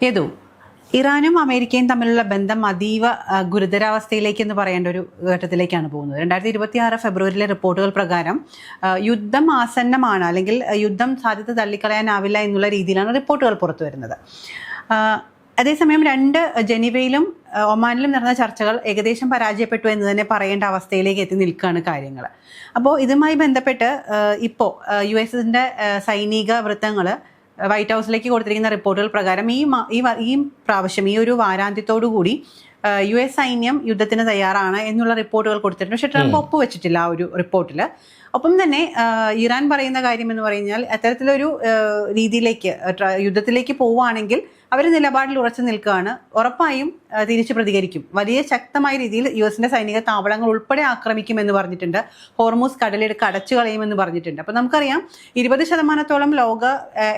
ഏതു ഇറാനും അമേരിക്കയും തമ്മിലുള്ള ബന്ധം അതീവ ഗുരുതരാവസ്ഥയിലേക്ക് എന്ന് പറയേണ്ട ഒരു ഘട്ടത്തിലേക്കാണ് പോകുന്നത്. 2026 ഫെബ്രുവരിയിലെ റിപ്പോർട്ടുകൾ പ്രകാരം യുദ്ധം ആസന്നമാണ്, അല്ലെങ്കിൽ യുദ്ധം സാധ്യത തള്ളിക്കളയാനാവില്ല എന്നുള്ള രീതിയിലാണ് റിപ്പോർട്ടുകൾ പുറത്തു വരുന്നത്. അതേസമയം ജനീവയിലും ഒമാനിലും നടന്ന ചർച്ചകൾ ഏകദേശം പരാജയപ്പെട്ടു എന്ന് തന്നെ പറയേണ്ട അവസ്ഥയിലേക്ക് എത്തി നിൽക്കുകയാണ് കാര്യങ്ങൾ. അപ്പോൾ ഇതുമായി ബന്ധപ്പെട്ട് ഇപ്പോൾ US-ന്റെ സൈനിക വൃത്തങ്ങൾ വൈറ്റ് ഹൗസിലേക്ക് കൊടുത്തിരിക്കുന്ന റിപ്പോർട്ടുകൾ പ്രകാരം ഈ പ്രാവശ്യം ഈ ഒരു വാരാന്ത്യത്തോടു കൂടി US സൈന്യം യുദ്ധത്തിന് തയ്യാറാണ് എന്നുള്ള റിപ്പോർട്ടുകൾ കൊടുത്തിട്ടുണ്ട്. പക്ഷെ ട്രംപ് ഒപ്പുവെച്ചിട്ടില്ല ആ ഒരു റിപ്പോർട്ടിൽ. ഒപ്പം തന്നെ ഇറാൻ പറയുന്ന കാര്യം എന്ന് പറഞ്ഞാൽ അത്തരത്തിലൊരു രീതിയിലേക്ക് യുദ്ധത്തിലേക്ക് പോവുകയാണെങ്കിൽ അവർ നിലപാടിൽ ഉറച്ചു നിൽക്കുകയാണ്, ഉറപ്പായും തിരിച്ചു പ്രതികരിക്കും, വലിയ ശക്തമായ രീതിയിൽ US-ന്റെ സൈനിക താവളങ്ങൾ ഉൾപ്പെടെ ആക്രമിക്കുമെന്ന് പറഞ്ഞിട്ടുണ്ട്, ഹോർമൂസ് കടലിടുക്ക് അടച്ചു കളയുമെന്ന് പറഞ്ഞിട്ടുണ്ട്. അപ്പോൾ നമുക്കറിയാം 20% ലോക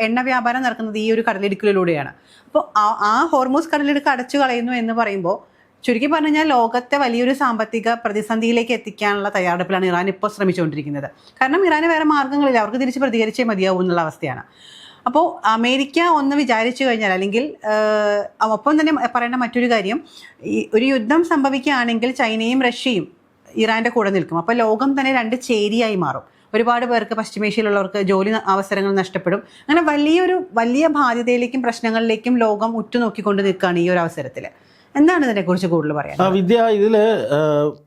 എണ്ണ വ്യാപാരം നടക്കുന്നത് ഈ ഒരു കടലിടുക്കിലൂടെയാണ്. അപ്പോൾ ആ ഹോർമൂസ് കടലിടുക്ക് അടച്ചു കളയുന്നു എന്ന് പറയുമ്പോൾ ചുരുക്കി പറഞ്ഞാൽ ലോകത്തെ വലിയൊരു സാമ്പത്തിക പ്രതിസന്ധിയിലേക്ക് എത്തിക്കാനുള്ള തയ്യാറെടുപ്പിലാണ് ഇറാൻ ഇപ്പോൾ ശ്രമിച്ചുകൊണ്ടിരിക്കുന്നത്. കാരണം ഇറാന് വേറെ മാർഗ്ഗങ്ങളില്ല, അവർക്ക് തിരിച്ച് പ്രതികരിച്ചേ മതിയാവും എന്നുള്ള അവസ്ഥയാണ്. അപ്പോൾ അമേരിക്ക ഒന്ന് വിചാരിച്ചു കഴിഞ്ഞാൽ, അല്ലെങ്കിൽ ഒപ്പം തന്നെ പറയേണ്ട മറ്റൊരു കാര്യം, ഒരു യുദ്ധം സംഭവിക്കുകയാണെങ്കിൽ ചൈനയും റഷ്യയും ഇറാൻ്റെ കൂടെ നിൽക്കും. അപ്പോൾ ലോകം തന്നെ രണ്ട് ചേരിയായി മാറും. ഒരുപാട് പേർക്ക് പശ്ചിമേഷ്യയിലുള്ളവർക്ക് ജോലി അവസരങ്ങൾ നഷ്ടപ്പെടും. അങ്ങനെ വലിയ ബാധ്യതയിലേക്കും പ്രശ്നങ്ങളിലേക്കും ലോകം ഉറ്റുനോക്കിക്കൊണ്ട് നിൽക്കുകയാണ് ഈ ഒരു അവസരത്തിൽ. എന്താണ് ഇതിനെക്കുറിച്ച് കൂടുതൽ പറയാൻ? വിദ്യ, ഇതിൽ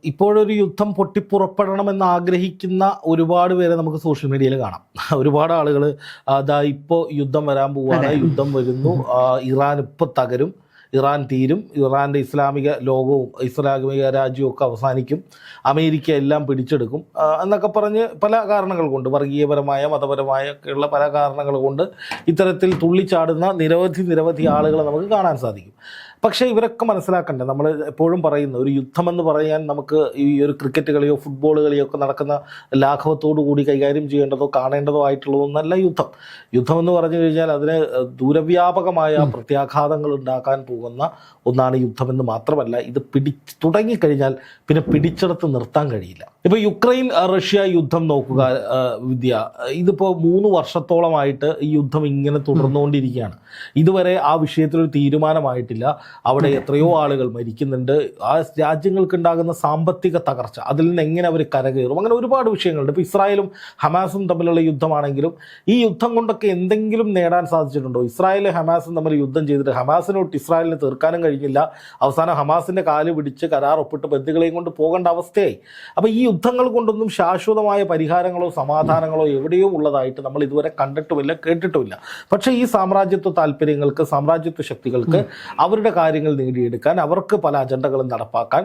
ഇപ്പോഴൊരു യുദ്ധം പൊട്ടിപ്പുറപ്പെടണമെന്ന് ആഗ്രഹിക്കുന്ന ഒരുപാട് പേരെ നമുക്ക് സോഷ്യൽ മീഡിയയിൽ കാണാം. ഒരുപാട് ആളുകൾ അതാ ഇപ്പോൾ യുദ്ധം വരാൻ പോവുകയാണ്, യുദ്ധം വരുന്നു, ഇറാൻ ഇപ്പോൾ തകരും, ഇറാൻ തീരും, ഇറാൻ്റെ ഇസ്ലാമിക ലോകവും ഇസ്ലാമിക രാജ്യവും ഒക്കെ അവസാനിക്കും, അമേരിക്ക എല്ലാം പിടിച്ചെടുക്കും എന്നൊക്കെ പറഞ്ഞ് പല കാരണങ്ങൾ കൊണ്ട്, വർഗീയപരമായ മതപരമായ ഒക്കെയുള്ള പല കാരണങ്ങൾ കൊണ്ട് ഇത്തരത്തിൽ തുള്ളിച്ചാടുന്ന നിരവധി ആളുകളെ നമുക്ക് കാണാൻ സാധിക്കും. പക്ഷേ ഇവരൊക്കെ മനസ്സിലാക്കണ്ടേ, നമ്മൾ എപ്പോഴും പറയുന്ന ഒരു യുദ്ധമെന്ന് പറയാൻ നമുക്ക് ഈ ഒരു ക്രിക്കറ്റ് കളിയോ ഫുട്ബോൾ കളിയോ ഒക്കെ നടക്കുന്ന ലാഘവത്തോടു കൂടി കൈകാര്യം ചെയ്യേണ്ടതോ കാണേണ്ടതോ ആയിട്ടുള്ളതൊന്നല്ല യുദ്ധം. യുദ്ധമെന്ന് പറഞ്ഞു കഴിഞ്ഞാൽ അതിന് ദൂരവ്യാപകമായ പ്രത്യാഘാതങ്ങൾ ഉണ്ടാക്കാൻ പോകുന്ന ഒന്നാണ് യുദ്ധമെന്ന് മാത്രമല്ല, ഇത് തുടങ്ങിക്കഴിഞ്ഞാൽ പിന്നെ പിടിച്ചെടുത്ത് നിർത്താൻ കഴിയില്ല. ഇപ്പോൾ യുക്രൈൻ റഷ്യ യുദ്ധം നോക്കുക വിദ്യ, ഇതിപ്പോൾ 3 വർഷത്തോളമായിട്ട് ഈ യുദ്ധം ഇങ്ങനെ തുടർന്നുകൊണ്ടിരിക്കുകയാണ്. ഇതുവരെ ആ വിഷയത്തിലൊരു തീരുമാനമായിട്ടില്ല. അവിടെ എത്രയോ ആളുകൾ മരിക്കുന്നുണ്ട്, ആ രാജ്യങ്ങൾക്കുണ്ടാകുന്ന സാമ്പത്തിക തകർച്ച, അതിൽ നിന്ന് എങ്ങനെ അവർ കരകയറും, അങ്ങനെ ഒരുപാട് വിഷയങ്ങളുണ്ട്. ഇപ്പോൾ ഇസ്രായേലും ഹമാസും തമ്മിലുള്ള യുദ്ധമാണെങ്കിലും ഈ യുദ്ധം കൊണ്ടൊക്കെ എന്തെങ്കിലും നേടാൻ സാധിച്ചിട്ടുണ്ടോ? ഇസ്രായേലും ഹമാസും തമ്മിൽ യുദ്ധം ചെയ്തിട്ട് ഹമാസിനോട്ട് ഇസ്രായേലിന് തീർക്കാനും കഴിഞ്ഞില്ല. അവസാനം ഹമാസിൻ്റെ കാല് പിടിച്ച് കരാർ ഒപ്പിട്ട് ബന്ധുക്കളെയും കൊണ്ട് പോകേണ്ട അവസ്ഥയായി. അപ്പോൾ ഈ യുദ്ധങ്ങൾ കൊണ്ടൊന്നും ശാശ്വതമായ പരിഹാരങ്ങളോ സമാധാനങ്ങളോ എവിടെയോ ഉള്ളതായിട്ട് നമ്മൾ ഇതുവരെ കണ്ടിട്ടുമില്ല, കേട്ടിട്ടുമില്ല. പക്ഷേ ഈ സാമ്രാജ്യത്വ താല്പര്യങ്ങൾക്ക്, സാമ്രാജ്യത്വ ശക്തികൾക്ക് അവരുടെ കാര്യങ്ങൾ നേടിയെടുക്കാൻ, അവർക്ക് പല അജണ്ടകളും നടപ്പാക്കാൻ,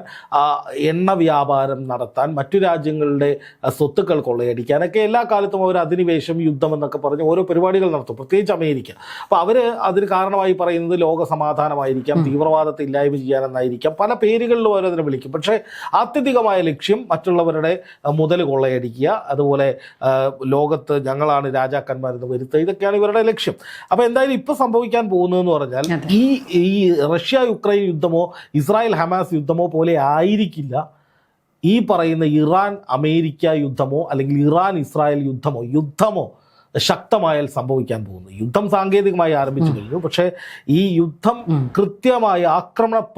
എണ്ണ വ്യാപാരം നടത്താൻ, മറ്റു രാജ്യങ്ങളുടെ സ്വത്തുക്കൾ കൊള്ളയടിക്കാനൊക്കെ എല്ലാ കാലത്തും അവർ അധിനിവേശം, യുദ്ധം എന്നൊക്കെ പറഞ്ഞ് ഓരോ പരിപാടികൾ നടത്തും, പ്രത്യേകിച്ച് അമേരിക്ക. അപ്പോൾ അവർ അതിന് കാരണമായി പറയുന്നത് ലോക സമാധാനമായിരിക്കാം, തീവ്രവാദത്തെ ഇല്ലായ്മ ചെയ്യാനെന്നായിരിക്കാം, പല പേരുകളിലും അവർ അതിനെ വിളിക്കും. പക്ഷേ ആത്യന്തികമായ ലക്ഷ്യം മറ്റുള്ളവരുടെ മുതൽ കൊള്ളയടിക്കുക, അതുപോലെ ലോകത്ത് ഞങ്ങളാണ് രാജാക്കന്മാരെന്ന് വരുത്തുക, ഇതൊക്കെയാണ് ഇവരുടെ ലക്ഷ്യം. അപ്പോൾ എന്തായാലും ഇപ്പോൾ സംഭവിക്കാൻ പോകുന്നതെന്ന് പറഞ്ഞാൽ ഈ റഷ്യ യുക്രൈൻ യുദ്ധമോ ഇസ്രായേൽ ഹമാസ് യുദ്ധമോ പോലെ ആയിരിക്കില്ല ഈ പറയുന്ന ഇറാൻ അമേരിക്ക യുദ്ധമോ അല്ലെങ്കിൽ ഇറാൻ ഇസ്രായേൽ യുദ്ധമോ ശക്തമായാൽ സംഭവിക്കാൻ പോകുന്നു. യുദ്ധം സാങ്കേതികമായി ആരംഭിച്ചു കഴിഞ്ഞു, പക്ഷേ ഈ യുദ്ധം കൃത്യമായ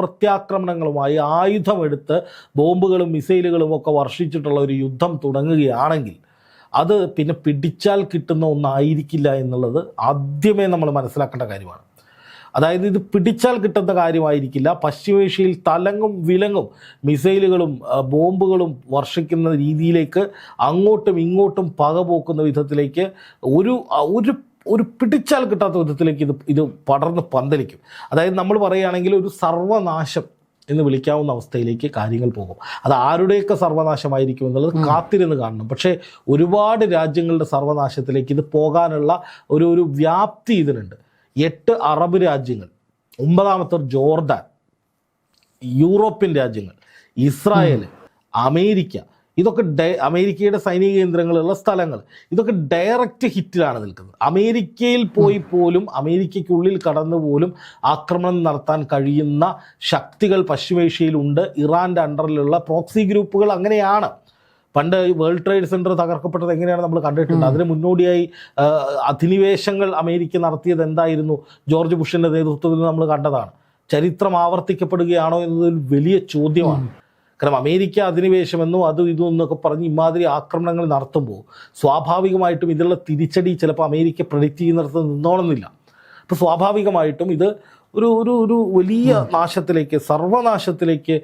പ്രത്യാക്രമണങ്ങളുമായി ആയുധമെടുത്ത് ബോംബുകളും മിസൈലുകളും ഒക്കെ വർഷിച്ചിട്ടുള്ള ഒരു യുദ്ധം തുടങ്ങുകയാണെങ്കിൽ അത് പിന്നെ പിടിച്ചാൽ കിട്ടുന്ന ഒന്നായിരിക്കില്ല എന്നുള്ളത് ആദ്യമേ നമ്മൾ മനസ്സിലാക്കേണ്ട കാര്യമാണ്. അതായത് ഇത് പിടിച്ചാൽ കിട്ടുന്ന കാര്യമായിരിക്കില്ല. പശ്ചിമേഷ്യയിൽ തലങ്ങും വിലങ്ങും മിസൈലുകളും ബോംബുകളും വർഷിക്കുന്ന രീതിയിലേക്ക് അങ്ങോട്ടും ഇങ്ങോട്ടും പകപോക്കുന്ന വിധത്തിലേക്ക് ഒരു പിടിച്ചാൽ കിട്ടാത്ത വിധത്തിലേക്ക് ഇത് പടർന്ന് പന്തലിക്കും. അതായത് നമ്മൾ പറയുകയാണെങ്കിൽ ഒരു സർവനാശം എന്ന് വിളിക്കാവുന്ന അവസ്ഥയിലേക്ക് കാര്യങ്ങൾ പോകും. അത് ആരുടെയൊക്കെ സർവനാശമായിരിക്കും എന്നുള്ളത് കാത്തിരുന്ന് കാണണം. പക്ഷേ ഒരുപാട് രാജ്യങ്ങളുടെ സർവനാശത്തിലേക്ക് ഇത് പോകാനുള്ള ഒരു വ്യാപ്തി ഇതിനുണ്ട്. 8 അറബ് രാജ്യങ്ങൾ, 9ാമത്തെ ജോർദാൻ, യൂറോപ്യൻ രാജ്യങ്ങൾ, ഇസ്രായേൽ, അമേരിക്ക, ഇതൊക്കെ അമേരിക്കയുടെ സൈനിക കേന്ദ്രങ്ങളുള്ള സ്ഥലങ്ങൾ, ഇതൊക്കെ ഡയറക്റ്റ് ഹിറ്റിലാണ് നിൽക്കുന്നത്. അമേരിക്കയിൽ പോലും അമേരിക്കയ്ക്കുള്ളിൽ കടന്നു പോലും ആക്രമണം നടത്താൻ കഴിയുന്ന ശക്തികൾ പശ്ചിമേഷ്യയിലുണ്ട്. ഇറാൻ്റെ അണ്ടറിലുള്ള പ്രോക്സി ഗ്രൂപ്പുകൾ അങ്ങനെയാണ്. പണ്ട് വേൾഡ് ട്രേഡ് സെൻറ്റർ തകർക്കപ്പെട്ടത് എങ്ങനെയാണ് നമ്മൾ കണ്ടിട്ടുണ്ട്. അതിന് മുന്നോടിയായി അധിനിവേശങ്ങൾ അമേരിക്ക നടത്തിയത് എന്തായിരുന്നു? ജോർജ് ബുഷിൻ്റെ നേതൃത്വത്തിൽ നമ്മൾ കണ്ടതാണ്. ചരിത്രം ആവർത്തിക്കപ്പെടുകയാണോ എന്നതൊരു വലിയ ചോദ്യമാണ്. കാരണം അമേരിക്ക അധിനിവേശമെന്നും അതും ഇതും എന്നൊക്കെ പറഞ്ഞ് ഇമാതിരി ആക്രമണങ്ങൾ നടത്തുമ്പോൾ സ്വാഭാവികമായിട്ടും ഇതിലുള്ള തിരിച്ചടി ചിലപ്പോൾ അമേരിക്ക പ്രഡിക്റ്റ് ചെയ്യുന്നിടത്ത് നിന്നോണമെന്നില്ല. അപ്പോൾ സ്വാഭാവികമായിട്ടും ഇത് ഒരു ഒരു ഒരു വലിയ നാശത്തിലേക്ക്, സർവനാശത്തിലേക്ക്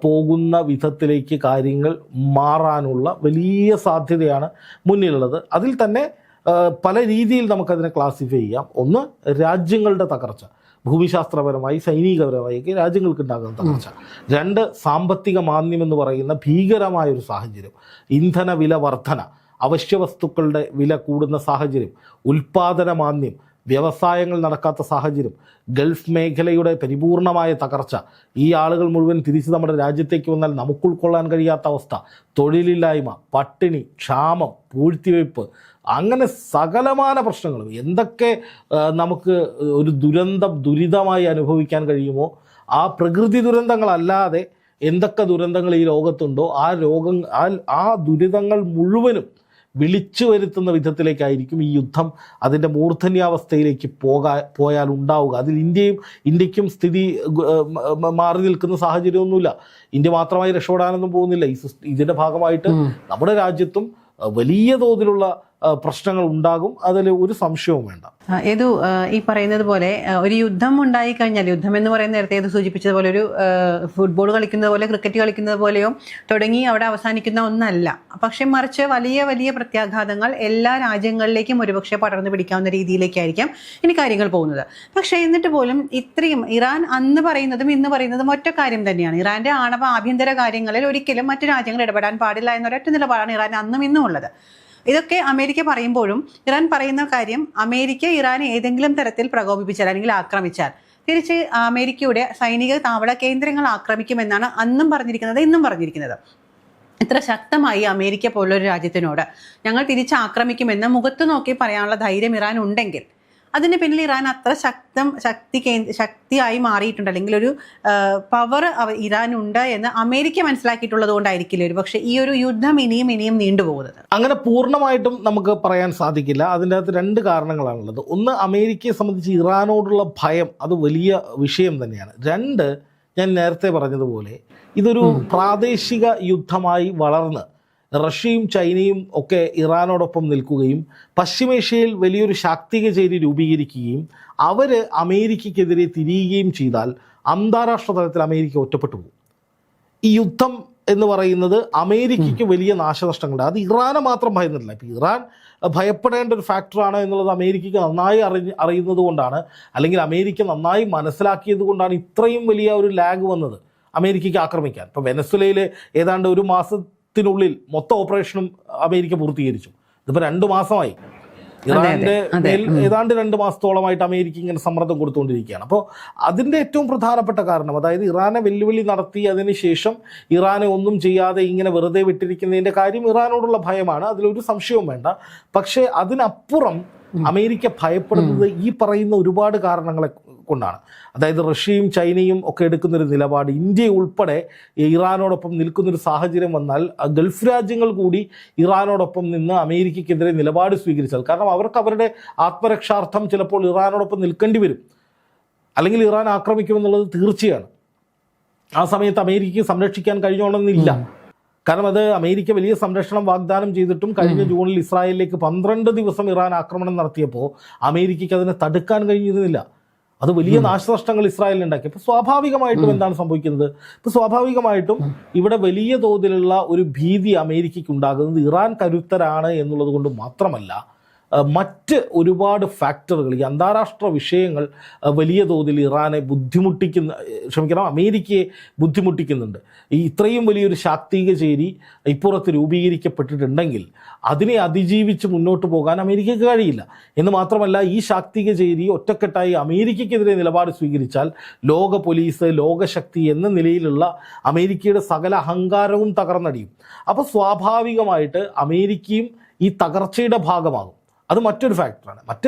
പോകുന്ന വിധത്തിലേക്ക് കാര്യങ്ങൾ മാറാനുള്ള വലിയ സാധ്യതയാണ് മുന്നിലുള്ളത്. അതിൽ തന്നെ പല രീതിയിൽ നമുക്കതിനെ ക്ലാസിഫൈ ചെയ്യാം. ഒന്ന്, രാജ്യങ്ങളുടെ തകർച്ച, ഭൂമിശാസ്ത്രപരമായി സൈനികപരമായി ഒക്കെ രാജ്യങ്ങൾക്കുണ്ടാകുന്ന തകർച്ച. രണ്ട്, സാമ്പത്തിക മാന്ദ്യം എന്ന് പറയുന്ന ഭീകരമായൊരു സാഹചര്യം, ഇന്ധന വില വർധന, അവശ്യ വസ്തുക്കളുടെ വില കൂടുന്ന സാഹചര്യം, ഉൽപാദന മാന്ദ്യം, വ്യവസായങ്ങൾ നടക്കാത്ത സാഹചര്യം, ഗൾഫ് മേഖലയുടെ പരിപൂർണമായ തകർച്ച, ഈ ആളുകൾ മുഴുവൻ തിരിച്ച് നമ്മുടെ രാജ്യത്തേക്ക് വന്നാൽ നമുക്ക് ഉൾക്കൊള്ളാൻ കഴിയാത്ത അവസ്ഥ, തൊഴിലില്ലായ്മ, പട്ടിണി, ക്ഷാമം, പൂഴ്ത്തിവയ്പ്പ്, അങ്ങനെ സകലമാന പ്രശ്നങ്ങളും എന്തൊക്കെ നമുക്ക് ഒരു ദുരിതമായി അനുഭവിക്കാൻ കഴിയുമോ, ആ പ്രകൃതി ദുരന്തങ്ങളല്ലാതെ എന്തൊക്കെ ദുരന്തങ്ങൾ ഈ ലോകത്തുണ്ടോ ആ ദുരിതങ്ങൾ മുഴുവനും വിളിച്ചു വരുത്തുന്ന വിധത്തിലേക്കായിരിക്കും ഈ യുദ്ധം അതിൻ്റെ മൂർധന്യാവസ്ഥയിലേക്ക് പോയാൽ ഉണ്ടാവുക. അതിൽ ഇന്ത്യക്കും സ്ഥിതി മാറി നിൽക്കുന്ന സാഹചര്യമൊന്നുമില്ല. ഇന്ത്യ മാത്രമായി രക്ഷപ്പെടാനൊന്നും പോകുന്നില്ല. ഇതിൻ്റെ ഭാഗമായിട്ട് നമ്മുടെ രാജ്യത്തും വലിയ തോതിലുള്ള പ്രശ്നങ്ങൾ ഉണ്ടാകും. അതിൽ ഒരു സംശയവും വേണ്ട. ഈ പറയുന്നത് പോലെ ഒരു യുദ്ധം ഉണ്ടായി കഴിഞ്ഞാൽ, യുദ്ധം എന്ന് പറയുന്ന നേരത്തെ ഇത് സൂചിപ്പിച്ചതുപോലെ ഒരു ഫുട്ബോൾ കളിക്കുന്നത് പോലെ, ക്രിക്കറ്റ് കളിക്കുന്നത് പോലെയോ തുടങ്ങി അവിടെ അവസാനിക്കുന്ന ഒന്നല്ല. പക്ഷെ മറിച്ച് വലിയ വലിയ പ്രത്യാഘാതങ്ങൾ എല്ലാ രാജ്യങ്ങളിലേക്കും ഒരുപക്ഷെ പടർന്നു പിടിക്കാവുന്ന രീതിയിലേക്കായിരിക്കാം ഇനി കാര്യങ്ങൾ പോകുന്നത്. പക്ഷേ എന്നിട്ട് പോലും ഇത്രയും ഇറാൻ അന്ന് പറയുന്നതും ഇന്ന് പറയുന്നതും ഒറ്റ കാര്യം തന്നെയാണ്. ഇറാന്റെ ആഭ്യന്തര കാര്യങ്ങളിൽ ഒരിക്കലും മറ്റു രാജ്യങ്ങൾ ഇടപെടാൻ പാടില്ല എന്നൊരൊറ്റ നിലപാടാണ് ഇറാൻ അന്നും ഇന്നും ഉള്ളത്. ഇതൊക്കെ അമേരിക്ക പറയുമ്പോഴും ഇറാൻ പറയുന്ന കാര്യം, അമേരിക്ക ഇറാനെ ഏതെങ്കിലും തരത്തിൽ പ്രകോപിപ്പിച്ചാൽ അല്ലെങ്കിൽ ആക്രമിച്ചാൽ തിരിച്ച് അമേരിക്കയുടെ സൈനിക താവള കേന്ദ്രങ്ങൾ ആക്രമിക്കുമെന്നാണ് അന്നും പറഞ്ഞിരിക്കുന്നത്, ഇന്നും പറഞ്ഞിരിക്കുന്നത്. ഇത്ര ശക്തമായി അമേരിക്ക പോലുള്ളൊരു രാജ്യത്തിനോട് ഞങ്ങൾ തിരിച്ച് ആക്രമിക്കുമെന്ന് മുഖത്ത് നോക്കി പറയാനുള്ള ധൈര്യം ഇറാൻ ഉണ്ടെങ്കിൽ അതിന് പിന്നിൽ ഇറാൻ അത്ര ശക്തിയായി മാറിയിട്ടുണ്ട്, അല്ലെങ്കിൽ ഒരു പവർ ഇറാൻ ഉണ്ട് എന്ന് അമേരിക്ക മനസ്സിലാക്കിയിട്ടുള്ളത് കൊണ്ടായിരിക്കില്ല ഒരു പക്ഷേ ഈ ഒരു യുദ്ധം ഇനിയും നീണ്ടുപോകുന്നത്. അങ്ങനെ പൂർണ്ണമായിട്ടും നമുക്ക് പറയാൻ സാധിക്കില്ല. അതിൻ്റെ അകത്ത് രണ്ട് കാരണങ്ങളാണുള്ളത്. ഒന്ന്, അമേരിക്കയെ സംബന്ധിച്ച് ഇറാനോടുള്ള ഭയം അത് വലിയ വിഷയം തന്നെയാണ്. രണ്ട്, ഞാൻ നേരത്തെ പറഞ്ഞതുപോലെ ഇതൊരു പ്രാദേശിക യുദ്ധമായി വളർന്ന് റഷ്യയും ചൈനയും ഒക്കെ ഇറാനോടൊപ്പം നിൽക്കുകയും പശ്ചിമേഷ്യയിൽ വലിയൊരു ശാക്തിക ചേരി രൂപീകരിക്കുകയും അവർ അമേരിക്കയ്ക്കെതിരെ തിരിയുകയും ചെയ്താൽ അന്താരാഷ്ട്ര തലത്തിൽ അമേരിക്ക ഒറ്റപ്പെട്ടു പോകും. ഈ യുദ്ധം എന്ന് പറയുന്നത് അമേരിക്കയ്ക്ക് വലിയ നാശനഷ്ടങ്ങളുണ്ട്. അത് ഇറാനെ മാത്രം ഭയന്നില്ല. ഇപ്പോൾ ഇറാൻ ഭയപ്പെടേണ്ട ഒരു ഫാക്ടറാണ് എന്നുള്ളത് അമേരിക്കയ്ക്ക് നന്നായി അറിയുന്നത് കൊണ്ടാണ്, അല്ലെങ്കിൽ അമേരിക്ക നന്നായി മനസ്സിലാക്കിയത് കൊണ്ടാണ് ഇത്രയും വലിയ ഒരു ലാഗ് വന്നത് അമേരിക്കയ്ക്ക് ആക്രമിക്കാൻ. ഇപ്പോൾ വെനസ്വലയിൽ ഏതാണ്ട് ഒരു മാസത്തിനുള്ളിൽ മൊത്തം ഓപ്പറേഷനും അമേരിക്ക പൂർത്തീകരിച്ചു. ഇതിപ്പോൾ 2 മാസമായി. ഇറാന്റെ മേൽ ഏതാണ്ട് 2 മാസത്തോളമായിട്ട് അമേരിക്ക ഇങ്ങനെ സമ്മർദ്ദം കൊടുത്തുകൊണ്ടിരിക്കുകയാണ്. അപ്പോൾ അതിൻ്റെ ഏറ്റവും പ്രധാനപ്പെട്ട കാരണം, അതായത് ഇറാനെ വെല്ലുവിളി നടത്തി അതിന് ശേഷം ഇറാനെ ഒന്നും ചെയ്യാതെ ഇങ്ങനെ വെറുതെ വിട്ടിരിക്കുന്നതിൻ്റെ കാര്യം ഇറാനോടുള്ള ഭയമാണ്, അതിലൊരു സംശയവും വേണ്ട. പക്ഷേ അതിനപ്പുറം അമേരിക്ക ഭയപ്പെടുന്നത് ഈ പറയുന്ന ഒരുപാട് കാരണങ്ങളെ കൊണ്ടാണ്. അതായത് റഷ്യയും ചൈനയും ഒക്കെ എടുക്കുന്നൊരു നിലപാട്, ഇന്ത്യ ഉൾപ്പെടെ ഇറാനോടൊപ്പം നിൽക്കുന്നൊരു സാഹചര്യം വന്നാൽ ഗൾഫ് രാജ്യങ്ങൾ കൂടി ഇറാനോടൊപ്പം നിന്ന് അമേരിക്കയ്ക്കെതിരെ നിലപാട് സ്വീകരിച്ചാൽ, കാരണം അവർക്ക് അവരുടെ ആത്മരക്ഷാർത്ഥം ചിലപ്പോൾ ഇറാനോടൊപ്പം നിൽക്കേണ്ടി വരും, അല്ലെങ്കിൽ ഇറാൻ ആക്രമിക്കുമെന്നുള്ളത് തീർച്ചയാണ്. ആ സമയത്ത് അമേരിക്കയ്ക്ക് സംരക്ഷിക്കാൻ കഴിഞ്ഞോണമെന്നില്ല. കാരണം അത് അമേരിക്ക വലിയ സംരക്ഷണം വാഗ്ദാനം ചെയ്തിട്ടും കഴിഞ്ഞ ജൂണിൽ ഇസ്രായേലിലേക്ക് 12 ദിവസം ഇറാൻ ആക്രമണം നടത്തിയപ്പോൾ അമേരിക്കയ്ക്ക് അതിനെ തടുക്കാൻ കഴിഞ്ഞിരുന്നില്ല. അത് വലിയ നാശനഷ്ടങ്ങൾ ഇസ്രായേലിനുണ്ടാക്കി. അപ്പോൾ സ്വാഭാവികമായിട്ടും എന്താണ് സംഭവിക്കുന്നത്? ഇപ്പോൾ സ്വാഭാവികമായിട്ടും ഇവിടെ വലിയ തോതിലുള്ള ഒരു ഭീതി അമേരിക്കയ്ക്ക് ഉണ്ടാകുന്നത് ഇറാൻ കരുത്തരാണ് എന്നുള്ളത് കൊണ്ട് മാത്രമല്ല, മറ്റ് ഒരുപാട് ഫാക്ടറുകൾ, ഈ അന്താരാഷ്ട്ര വിഷയങ്ങൾ വലിയ തോതിൽ ഇറാനെ അമേരിക്കയെ ബുദ്ധിമുട്ടിക്കുന്നുണ്ട്. ഈ ഇത്രയും വലിയൊരു ശാക്തിക ചേരി ഇപ്പുറത്ത് രൂപീകരിക്കപ്പെട്ടിട്ടുണ്ടെങ്കിൽ അതിനെ അതിജീവിച്ച് മുന്നോട്ട് പോകാൻ അമേരിക്കയ്ക്ക് കഴിയില്ല. എന്ന് മാത്രമല്ല, ഈ ശാക്തിക ചേരി ഒറ്റക്കെട്ടായി അമേരിക്കയ്ക്കെതിരെ നിലപാട് സ്വീകരിച്ചാൽ ലോക പോലീസ്, ലോകശക്തി എന്ന നിലയിലുള്ള അമേരിക്കയുടെ സകല അഹങ്കാരവും തകർന്നടിയും. അപ്പോൾ സ്വാഭാവികമായിട്ട് അമേരിക്കയും ഈ തകർച്ചയുടെ ഭാഗമാകും. അത് മറ്റൊരു ഫാക്ടറാണ്.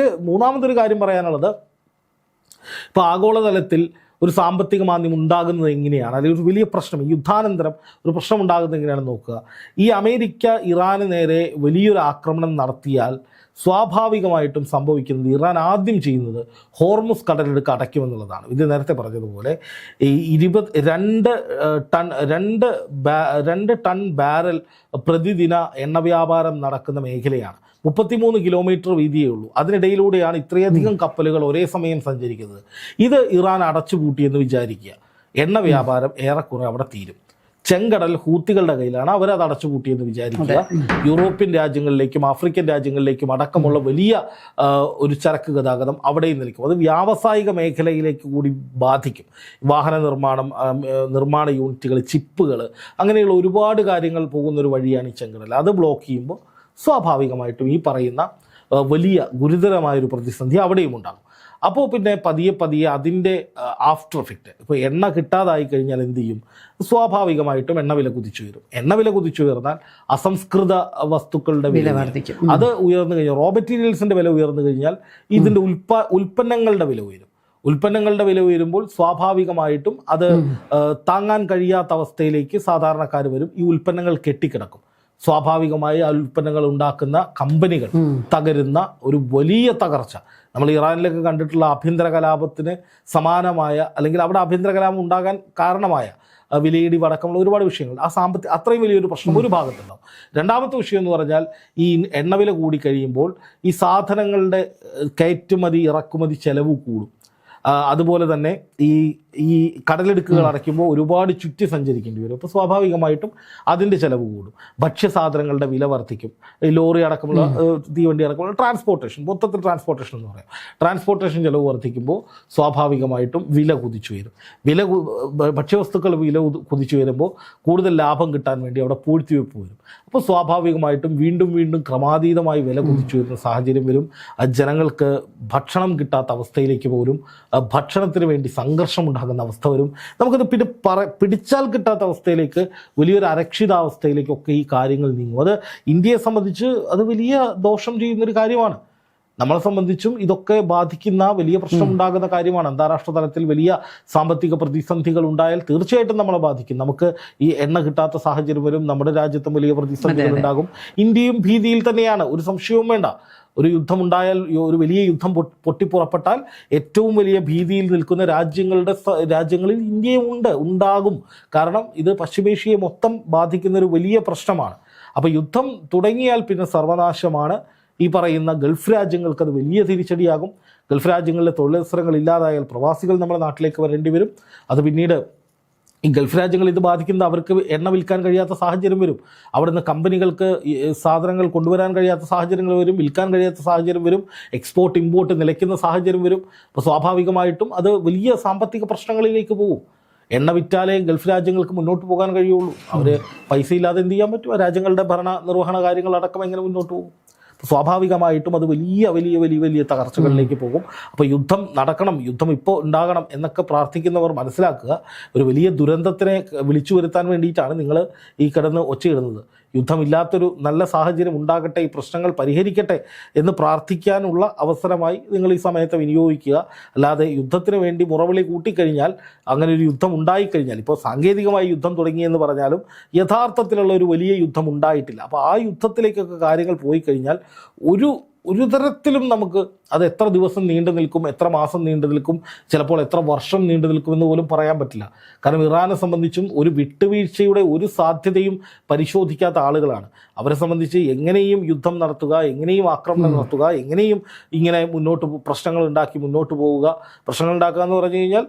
മൂന്നാമതൊരു കാര്യം പറയാനുള്ളത്, ഇപ്പോൾ ആഗോളതലത്തിൽ ഒരു സാമ്പത്തിക മാന്ദ്യം ഉണ്ടാകുന്നത് എങ്ങനെയാണ്, അല്ലെങ്കിൽ ഒരു വലിയ പ്രശ്നം യുദ്ധാനന്തരം ഒരു പ്രശ്നം ഉണ്ടാകുന്നത് എങ്ങനെയാണെന്ന് നോക്കുക. ഈ അമേരിക്ക ഇറാന് നേരെ വലിയൊരു ആക്രമണം നടത്തിയാൽ സ്വാഭാവികമായിട്ടും സംഭവിക്കുന്നത് ഇറാൻ ആദ്യം ചെയ്യുന്നത് ഹോർമുസ് കടലിടുക്ക് അടയ്ക്കുമെന്നുള്ളതാണ്. ഇത് നേരത്തെ പറഞ്ഞതുപോലെ ഈ 2 ടൺ ബാരൽ പ്രതിദിന എണ്ണ വ്യാപാരം നടക്കുന്ന മേഖലയാണ്. 33 കിലോമീറ്റർ വീതിയേ ഉള്ളൂ. അതിനിടയിലൂടെയാണ് ഇത്രയധികം കപ്പലുകൾ ഒരേ സമയം സഞ്ചരിക്കുന്നത്. ഇത് ഇറാൻ അടച്ചുപൂട്ടിയെന്ന് വിചാരിക്കുക, എണ്ണ വ്യാപാരം ഏറെക്കുറെ അവിടെ തീരും. ചെങ്കടൽ ഹൂത്തികളുടെ കയ്യിലാണ്, അവരത് അടച്ചുപൂട്ടിയെന്ന് വിചാരിക്കുക. യൂറോപ്യൻ രാജ്യങ്ങളിലേക്കും ആഫ്രിക്കൻ രാജ്യങ്ങളിലേക്കും അടക്കമുള്ള വലിയ ഒരു ചരക്ക് ഗതാഗതം അവിടെയും നിൽക്കും. അത് വ്യാവസായിക മേഖലയിലേക്ക് കൂടി ബാധിക്കും. വാഹന നിർമ്മാണ യൂണിറ്റുകൾ, ചിപ്പുകൾ, അങ്ങനെയുള്ള ഒരുപാട് കാര്യങ്ങൾ പോകുന്നൊരു വഴിയാണ് ഈ ചെങ്കടൽ. അത് ബ്ലോക്ക് ചെയ്യുമ്പോൾ സ്വാഭാവികമായിട്ടും ഈ പറയുന്ന വലിയ ഗുരുതരമായൊരു പ്രതിസന്ധി അവിടെയും ഉണ്ടാകും. അപ്പോൾ പിന്നെ പതിയെ അതിൻ്റെ ആഫ്റ്റർ എഫക്റ്റ്, ഇപ്പോൾ എണ്ണ കിട്ടാതായി കഴിഞ്ഞാൽ എന്ത് ചെയ്യും? സ്വാഭാവികമായിട്ടും എണ്ണവില കുതിച്ചു വരും. എണ്ണവില കുതിച്ചു ഉയർന്നാൽ അസംസ്കൃത വസ്തുക്കളുടെ വില വർദ്ധിക്കും. അത് ഉയർന്നു കഴിഞ്ഞാൽ, റോ മെറ്റീരിയൽസിൻ്റെ വില ഉയർന്നു കഴിഞ്ഞാൽ ഇതിൻ്റെ ഉൽപ്പന്നങ്ങളുടെ വില ഉയരും. ഉൽപ്പന്നങ്ങളുടെ വില ഉയരുമ്പോൾ സ്വാഭാവികമായിട്ടും അത് താങ്ങാൻ കഴിയാത്ത അവസ്ഥയിലേക്ക് സാധാരണക്കാർ വരും. ഈ ഉൽപ്പന്നങ്ങൾ കെട്ടിക്കിടക്കും. സ്വാഭാവികമായി ആ ഉൽപ്പന്നങ്ങൾ ഉണ്ടാക്കുന്ന കമ്പനികൾ തകരുന്ന ഒരു വലിയ തകർച്ച. നമ്മൾ ഇറാനിലൊക്കെ കണ്ടിട്ടുള്ള ആഭ്യന്തര കലാപത്തിന് സമാനമായ, അല്ലെങ്കിൽ അവിടെ ആഭ്യന്തര കലാപം ഉണ്ടാകാൻ കാരണമായ വിലയിടിവ് അടക്കമുള്ള ഒരുപാട് വിഷയങ്ങൾ, അത്രയും വലിയൊരു പ്രശ്നം ഒരു ഭാഗത്തുണ്ടാവും. രണ്ടാമത്തെ വിഷയം എന്ന് പറഞ്ഞാൽ ഈ എണ്ണവില കൂടിക്കഴിയുമ്പോൾ ഈ സാധനങ്ങളുടെ കയറ്റുമതി ഇറക്കുമതി ചെലവ് കൂടും. അതുപോലെ തന്നെ ഈ കടലിടുക്കുകൾ അടയ്ക്കുമ്പോൾ ഒരുപാട് ചുറ്റി സഞ്ചരിക്കേണ്ടി വരും. അപ്പോൾ സ്വാഭാവികമായിട്ടും അതിൻ്റെ ചിലവ് കൂടും. ഭക്ഷ്യസാധനങ്ങളുടെ വില വർദ്ധിക്കും. ഈ ലോറി അടക്കമുള്ള, തീവണ്ടി അടക്കമുള്ള ട്രാൻസ്പോർട്ടേഷൻ, മൊത്തത്തിൽ ട്രാൻസ്പോർട്ടേഷൻ എന്ന് പറയാം, ട്രാൻസ്പോർട്ടേഷൻ ചിലവ് വർദ്ധിക്കുമ്പോൾ സ്വാഭാവികമായിട്ടും വില കുതിച്ചു വരും. ഭക്ഷ്യവസ്തുക്കൾ വില കുതിച്ചു വരുമ്പോൾ കൂടുതൽ ലാഭം കിട്ടാൻ വേണ്ടി അവിടെ പൂഴ്ത്തിവെപ്പ് വരും. അപ്പോൾ സ്വാഭാവികമായിട്ടും വീണ്ടും ക്രമാതീതമായി വില കുതിച്ചു വരുന്ന സാഹചര്യം വരും. ജനങ്ങൾക്ക് ഭക്ഷണം കിട്ടാത്ത അവസ്ഥയിലേക്ക് പോലും ഭക്ഷണത്തിന് വേണ്ടി സംഘർഷം ഉണ്ടാകുന്ന അവസ്ഥ വരും. നമുക്കത് പിന്നെ പിടിച്ചാൽ കിട്ടാത്ത അവസ്ഥയിലേക്ക്, വലിയൊരു അരക്ഷിതാവസ്ഥയിലേക്കൊക്കെ ഈ കാര്യങ്ങൾ നീങ്ങും. അത് ഇന്ത്യയെ സംബന്ധിച്ച് അത് വലിയ ദോഷം ചെയ്യുന്നൊരു കാര്യമാണ്. നമ്മളെ സംബന്ധിച്ചും ഇതൊക്കെ ബാധിക്കുന്ന, വലിയ പ്രശ്നം ഉണ്ടാകുന്ന കാര്യമാണ്. അന്താരാഷ്ട്ര തലത്തിൽ വലിയ സാമ്പത്തിക പ്രതിസന്ധികൾ ഉണ്ടായാൽ തീർച്ചയായിട്ടും നമ്മളെ ബാധിക്കും. നമുക്ക് ഈ എണ്ണ കിട്ടാത്ത സാഹചര്യം വരും. നമ്മുടെ രാജ്യത്തും വലിയ പ്രതിസന്ധികൾ ഉണ്ടാകും. ഇന്ത്യയും ഭീതിയിൽ തന്നെയാണ്, ഒരു സംശയവും വേണ്ട. ഒരു യുദ്ധമുണ്ടായാൽ, ഒരു വലിയ യുദ്ധം പൊട്ടിപ്പുറപ്പെട്ടാൽ ഏറ്റവും വലിയ ഭീതിയിൽ നിൽക്കുന്ന രാജ്യങ്ങളിൽ ഇന്ത്യയും ഉണ്ടാകും. കാരണം ഇത് പശ്ചിമേഷ്യയെ മൊത്തം ബാധിക്കുന്ന ഒരു വലിയ പ്രശ്നമാണ്. അപ്പോൾ യുദ്ധം തുടങ്ങിയാൽ പിന്നെ സർവനാശമാണ്. ഈ പറയുന്ന ഗൾഫ് രാജ്യങ്ങൾക്ക് അത് വലിയ തിരിച്ചടിയാകും. ഗൾഫ് രാജ്യങ്ങളിലെ തൊഴിലവസരങ്ങൾ ഇല്ലാതായാൽ പ്രവാസികൾ നമ്മുടെ നാട്ടിലേക്ക് വരേണ്ടി വരും. അത് പിന്നീട് ഈ ഗൾഫ് രാജ്യങ്ങൾ ഇത് ബാധിക്കുന്നത് അവർക്ക് എണ്ണ വിൽക്കാൻ കഴിയാത്ത സാഹചര്യം വരും. അവിടുന്ന് കമ്പനികൾക്ക് സാധനങ്ങൾ കൊണ്ടുവരാൻ കഴിയാത്ത സാഹചര്യങ്ങൾ വരും, വിൽക്കാൻ കഴിയാത്ത സാഹചര്യം വരും, എക്സ്പോർട്ട് ഇമ്പോർട്ട് നിലയ്ക്കുന്ന സാഹചര്യം വരും. അപ്പോൾ സ്വാഭാവികമായിട്ടും അത് വലിയ സാമ്പത്തിക പ്രശ്നങ്ങളിലേക്ക് പോകും. എണ്ണ വിറ്റാലേ ഗൾഫ് രാജ്യങ്ങൾക്ക് മുന്നോട്ട് പോകാൻ കഴിയുള്ളൂ. അവർ പൈസ ഇല്ലാതെ എന്ത് ചെയ്യാൻ പറ്റും? രാജ്യങ്ങളുടെ ഭരണ നിർവഹണ കാര്യങ്ങളടക്കം എങ്ങനെ മുന്നോട്ട് പോകും? സ്വാഭാവികമായിട്ടും അത് വലിയ തകർച്ചകളിലേക്ക് പോകും. അപ്പോൾ യുദ്ധം നടക്കണം, യുദ്ധം ഇപ്പോൾ ഉണ്ടാകണം എന്നൊക്കെ പ്രാർത്ഥിക്കുന്നവർ മനസ്സിലാക്കുക, ഒരു വലിയ ദുരന്തത്തിനെ വിളിച്ചു വരുത്താൻ വേണ്ടിയിട്ടാണ് നിങ്ങൾ ഈ കിടന്ന് ഒച്ചയിടുന്നത്. യുദ്ധമില്ലാത്തൊരു നല്ല സാഹചര്യം ഉണ്ടാകട്ടെ, ഈ പ്രശ്നങ്ങൾ പരിഹരിക്കട്ടെ എന്ന് പ്രാർത്ഥിക്കാനുള്ള അവസരമായി നിങ്ങൾ ഈ സമയത്ത് വിനിയോഗിക്കുക. അല്ലാതെ യുദ്ധത്തിന് വേണ്ടി മുറവിളി കൂട്ടിക്കഴിഞ്ഞാൽ, അങ്ങനെ ഒരു യുദ്ധം ഉണ്ടായിക്കഴിഞ്ഞാൽ, ഇപ്പോൾ സാങ്കേതികമായി യുദ്ധം തുടങ്ങിയെന്ന് പറഞ്ഞാലും യഥാർത്ഥത്തിലുള്ള ഒരു വലിയ യുദ്ധം ഉണ്ടായിട്ടില്ല. അപ്പോൾ ആ യുദ്ധത്തിലേക്കൊക്കെ കാര്യങ്ങൾ പോയി കഴിഞ്ഞാൽ ഒരു തരത്തിലും നമുക്ക് അത് എത്ര ദിവസം നീണ്ടു നിൽക്കും, എത്ര മാസം നീണ്ടു നിൽക്കും, ചിലപ്പോൾ എത്ര വർഷം നീണ്ടു നിൽക്കുമെന്ന് പോലും പറയാൻ പറ്റില്ല. കാരണം ഇറാനെ സംബന്ധിച്ചും ഒരു വിട്ടുവീഴ്ചയുടെ ഒരു സാധ്യതയും പരിശോധിക്കാത്ത ആളുകളാണ്. അവരെ സംബന്ധിച്ച് എങ്ങനെയും യുദ്ധം നടത്തുക, എങ്ങനെയും ആക്രമണം നടത്തുക, എങ്ങനെയും ഇങ്ങനെ പ്രശ്നങ്ങൾ ഉണ്ടാക്കി മുന്നോട്ട് പോവുക. പ്രശ്നങ്ങൾ ഉണ്ടാക്കുക എന്ന് പറഞ്ഞു കഴിഞ്ഞാൽ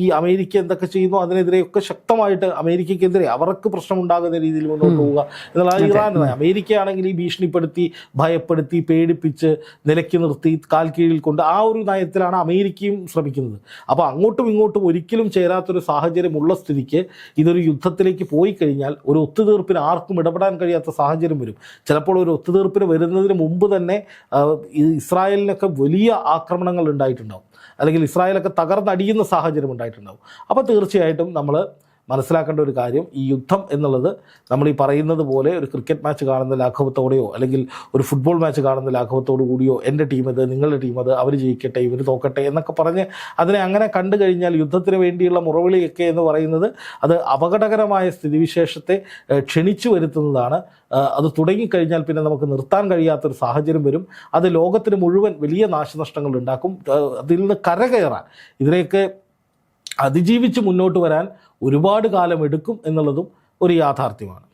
ഈ അമേരിക്ക എന്തൊക്കെ ചെയ്യുന്നു അതിനെതിരെയൊക്കെ ശക്തമായിട്ട് അമേരിക്കയ്ക്കെതിരെ അവർക്ക് പ്രശ്നമുണ്ടാകുന്ന രീതിയിൽ മുന്നോട്ട് പോവുക എന്നുള്ള ഇറാൻ. അമേരിക്കയാണെങ്കിൽ ഈ ഭീഷണിപ്പെടുത്തി, ഭയപ്പെടുത്തി, പേടിപ്പിച്ച്, നിലയ്ക്ക് നിർത്തി, കാൽ കീഴിൽ കൊണ്ട് ആ ഒരു നയത്തിലാണ് അമേരിക്കയും ശ്രമിക്കുന്നത്. അപ്പോൾ അങ്ങോട്ടും ഇങ്ങോട്ടും ഒരിക്കലും ചേരാത്തൊരു സാഹചര്യമുള്ള സ്ഥിതിക്ക് ഇതൊരു യുദ്ധത്തിലേക്ക് പോയി കഴിഞ്ഞാൽ ഒരു ഒത്തുതീർപ്പിന് ആർക്കും ഇടപെടാൻ കഴിയാത്ത സാഹചര്യം വരും. ചിലപ്പോൾ ഒരു ഒത്തുതീർപ്പിന് വരുന്നതിന് മുമ്പ് തന്നെ ഇസ്രായേലിനൊക്കെ വലിയ ആക്രമണങ്ങൾ ഉണ്ടായിട്ടുണ്ടാവും, അല്ലെങ്കിൽ ഇസ്രായേലൊക്കെ തകർന്നടിയുന്ന സാഹചര്യം ഉണ്ടായിട്ടുണ്ടാവും. അപ്പോൾ തീർച്ചയായിട്ടും നമ്മൾ മനസ്സിലാക്കേണ്ട ഒരു കാര്യം, ഈ യുദ്ധം എന്നുള്ളത് നമ്മൾ ഈ പറയുന്നത് പോലെ ഒരു ക്രിക്കറ്റ് മാച്ച് കാണുന്ന ലാഘവത്തോടെയോ അല്ലെങ്കിൽ ഒരു ഫുട്ബോൾ മാച്ച് കാണുന്ന ലാഘവത്തോടു കൂടിയോ എൻ്റെ ടീം ഇത്, നിങ്ങളുടെ ടീം അത്, അവർ ജയിക്കട്ടെ ഇവർ തോക്കട്ടെ എന്നൊക്കെ പറഞ്ഞ് അതിനെ അങ്ങനെ കണ്ടു കഴിഞ്ഞാൽ യുദ്ധത്തിന് വേണ്ടിയുള്ള മുറവിളിയൊക്കെ എന്ന് പറയുന്നത് അത് അപകടകരമായ സ്ഥിതിവിശേഷത്തെ ക്ഷണിച്ചു വരുത്തുന്നതാണ്. അത് തുടങ്ങിക്കഴിഞ്ഞാൽ പിന്നെ നമുക്ക് നിർത്താൻ കഴിയാത്തൊരു സാഹചര്യം വരും. അത് ലോകത്തിന് മുഴുവൻ വലിയ നാശനഷ്ടങ്ങൾ ഉണ്ടാക്കും. അതിൽ നിന്ന് കരകയറാൻ, ഇതിനെയൊക്കെ അതിജീവിച്ച് മുന്നോട്ട് വരാൻ ഒരുപാട് കാലം എടുക്കും എന്നുള്ളതും ഒരു യാഥാർത്ഥ്യമാണ്.